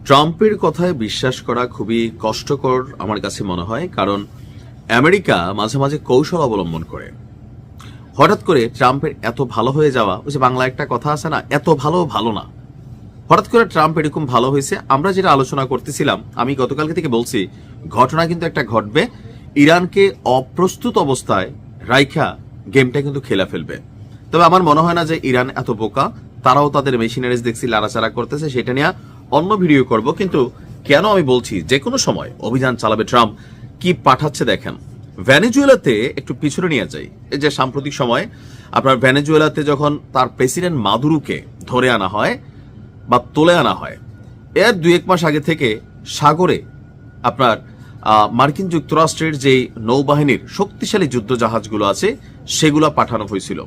ট্রাম্পের কথায় বিশ্বাস করা খুবই কষ্টকর আমার কাছে মনে হয়, কারণ আমেরিকা মাঝে মাঝে কৌশল অবলম্বন করে। হঠাৎ করে ট্রাম্পের এত ভালো হয়ে যাওয়া, ওই যে বাংলা একটা কথা আছে না, এত ভালো ভালো না। হঠাৎ করে ট্রাম্প এরকম ভালো হয়েছে। আমরা যেটা আলোচনা করতেছিলাম, আমি গতকালকে থেকে বলছি ঘটনা কিন্তু একটা ঘটবে, ইরানকে অপ্রস্তুত অবস্থায় রাইখা গেমটা কিন্তু খেলা ফেলবে। তবে আমার মনে হয় না যে ইরান এত বোকা, তারাও তাদের মেশিনারিজ দেখছি লাড়াচাড়া করতেছে, সেটা নিয়ে অন্য ভিডিও করব। কিন্তু কেন আমি বলছি যে কোনো সময় অভিযান চালাবে ট্রাম্প, কি পাঠাচ্ছে দেখেন। ভেনেজুয়েলাতে একটু পিছনে নিয়ে যাই। এই যে সাম্প্রতিক সময় আপনার ভেনেজুয়েলাতে যখন তার প্রেসিডেন্ট মাদুরোকে ধরে আনা হয় বা তুলে আনা হয়, এর 2-1 মাস আগে থেকে সাগরে আপনার মার্কিন যুক্তরাষ্ট্রের যে নৌবাহিনীর শক্তিশালী যুদ্ধ জাহাজগুলো আছে সেগুলো পাঠানো হয়েছিল।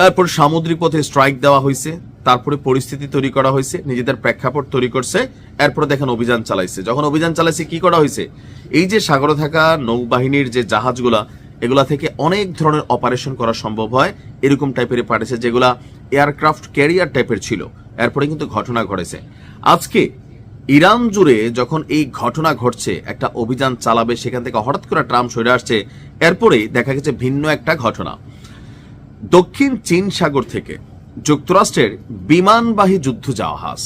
এরপর সামুদ্রিক পথে স্ট্রাইক দেওয়া হয়েছে, তারপরে পরিস্থিতি তৈরি করা হয়েছে, নিজেদের প্রেক্ষাপট তৈরি করছে, এরপরে দেখেন অভিযান চালাইছে। যখন অভিযান চালাইছে কি করা হয়েছে, এই যে সাগরে থাকা নৌবাহিনীর যে জাহাজগুলা, এগুলা থেকে অনেক ধরনের অপারেশন করা সম্ভব হয়, এরকম টাইপের পাঠিয়েছে যেগুলা এয়ারক্রাফট ক্যারিয়ার টাইপের ছিল। এরপরে কিন্তু ঘটনা ঘটেছে। আজকে ইরান জুড়ে যখন এই ঘটনা ঘটছে, একটা অভিযান চালাবে, সেখান থেকে হঠাৎ করে ট্রাম্প সরে আসছে। এরপরেই দেখা গেছে ভিন্ন একটা ঘটনা, দক্ষিণ চীন সাগর থেকে যুক্তরাষ্ট্রের বিমানবাহী যুদ্ধ জাহাজ,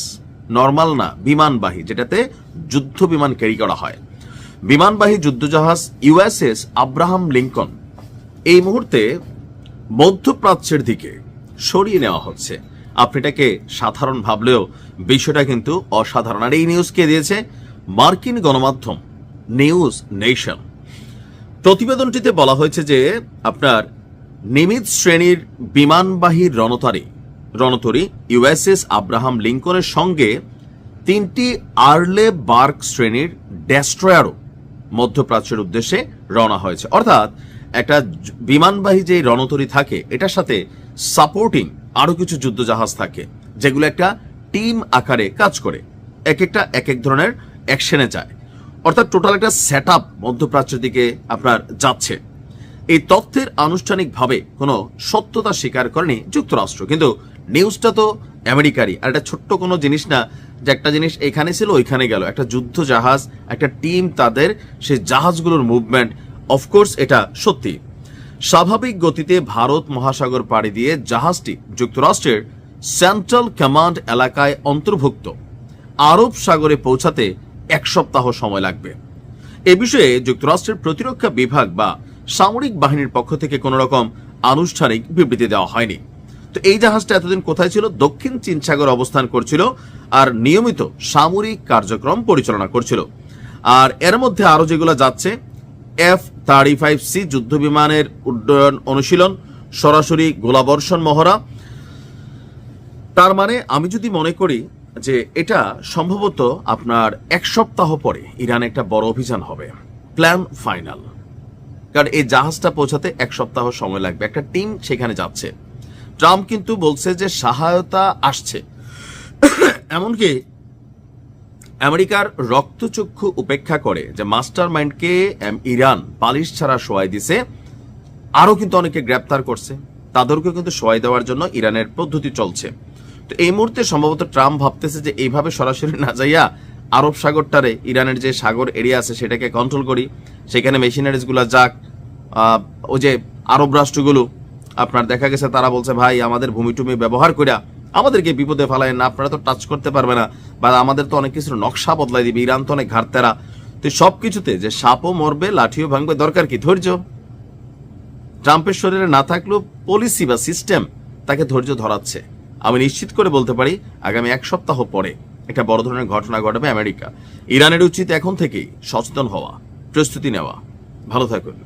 নর্মাল না বিমানবাহী, যেটাতে যুদ্ধ বিমান ক্যারি করা হয়, বিমানবাহী যুদ্ধ জাহাজ ইউএসএস আব্রাহাম লিঙ্কন এই মুহূর্তে মধ্যপ্রাচ্যের দিকে সরিয়ে নেওয়া হচ্ছে। আপনি এটাকে সাধারণ ভাবলেও বিষয়টা কিন্তু অসাধারণ। আর এই নিউজ কে দিয়েছে? মার্কিন গণমাধ্যম নিউজ নেশন। প্রতিবেদনটিতে বলা হয়েছে যে আপনার নিমিৎজ শ্রেণীর বিমানবাহী রণতরী ইউএসএস আব্রাহাম লিঙ্কনের সঙ্গে 3টি আর্লে বার্গ শ্রেণীর ডেস্ট্রয়ারও মধ্যপ্রাচ্যের উদ্দেশ্যে রওনা হয়েছে। অর্থাৎ একটা বিমানবাহী যে রণতরী থাকে, এটার সাথে সাপোর্টিং আরো কিছু যুদ্ধ জাহাজ থাকে, যেগুলো একটা টিম আকারে কাজ করে, এক একটা এক এক ধরনের অ্যাকশনে যায়। অর্থাৎ টোটাল একটা সেট আপ মধ্যপ্রাচ্যের দিকে আপনার যাচ্ছে। এই তথ্যের আনুষ্ঠানিকভাবে কোনো সত্যতা স্বীকার করেনি যুক্তরাষ্ট্র, কিন্তু নিউজটা তো আমেরিকারই। আর এটা ছোট্ট কোনো জিনিস না যে একটা জিনিস এখানে ছিল ওইখানে গেল, একটা যুদ্ধ জাহাজ, একটা টিম, তাদের সেই জাহাজগুলোর মুভমেন্ট, অফকোর্স এটা সত্যি। স্বাভাবিক গতিতে ভারত মহাসাগর পাড়ি দিয়ে জাহাজটি যুক্তরাষ্ট্রের সেন্ট্রাল কমান্ড এলাকায় অন্তর্ভুক্ত আরব সাগরে পৌঁছাতে 1 সপ্তাহ সময় লাগবে। এ বিষয়ে যুক্তরাষ্ট্রের প্রতিরক্ষা বিভাগ বা সামরিক বাহিনীর পক্ষ থেকে কোন রকম আনুষ্ঠানিক বিবৃতি দেওয়া হয়নি। তো এই জাহাজটা এতদিন কোথায় ছিল? দক্ষিণ চীন সাগর অবস্থান করছিল আর নিয়মিত সামরিক কার্যক্রম পরিচালনা করছিল। আর এর মধ্যে আরো যেগুলো যাচ্ছে, F-35C যুদ্ধ বিমানের উড্ডয়ন অনুশীলন, সরাসরি গোলাবর্ষণ মহড়া। তার মানে আমি যদি মনে করি যে এটা সম্ভবত আপনার 1 সপ্তাহ পরে ইরান একটা বড় অভিযান হবে, প্ল্যান ফাইনাল। কারণ এই জাহাজটা পৌঁছাতে 1 সপ্তাহ সময় লাগবে, একটা টিম সেখানে যাচ্ছে। ট্রাম্প কিন্তু বলছে যে সহায়তা আসছে, এমনকি আমেরিকার রক্তচক্ষু উপেক্ষা করে যে মাস্টার মাইন্ডকে ইরান বালিশ ছাড়া শোয়াই দিছে, আরো কিন্তু অনেকে গ্রেপ্তার করছে, তাদেরকেও কিন্তু শোয়াই দেওয়ার জন্য ইরানের পদ্ধতি চলছে। তো এই মুহূর্তে সম্ভবত ট্রাম্প ভাবতেছে যে এইভাবে সরাসরি না যাইয়া আরব সাগরটারে, ইরানের যে সাগর এরিয়া আছে সেটাকে কন্ট্রোল করি, সেখানে মেশিনারিজ গুলা যাক। ওই যে আরব রাষ্ট্রগুলো আপনার দেখা গেছে তারা বলছে ভাই আমাদের ভূমি টুমি ব্যবহার করিয়া আমাদেরকে বিপদে ফেলায় না, আপনারা তো টাচ করতে পারবে না, বা আমাদের তো অনেক কিছুর নকশা বদলাই দিবে, ইরান তো অনেক ঘাটতেরা। তো সবকিছুতে যে সাপও মরবে লাঠিও ভাঙবে, দরকার কি? ধৈর্য। ট্রাম্পের শরীরে না থাকলেও পলিসি বা সিস্টেম তাকে ধৈর্য ধরাচ্ছে। আমি নিশ্চিত করে বলতে পারি আগামী 1 সপ্তাহ পরে একটা বড় ধরনের ঘটনা ঘটাবে আমেরিকা। ইরানের উচিত এখন থেকেই সচেতন হওয়া, প্রস্তুতি নেওয়া। ভালো থাকুন।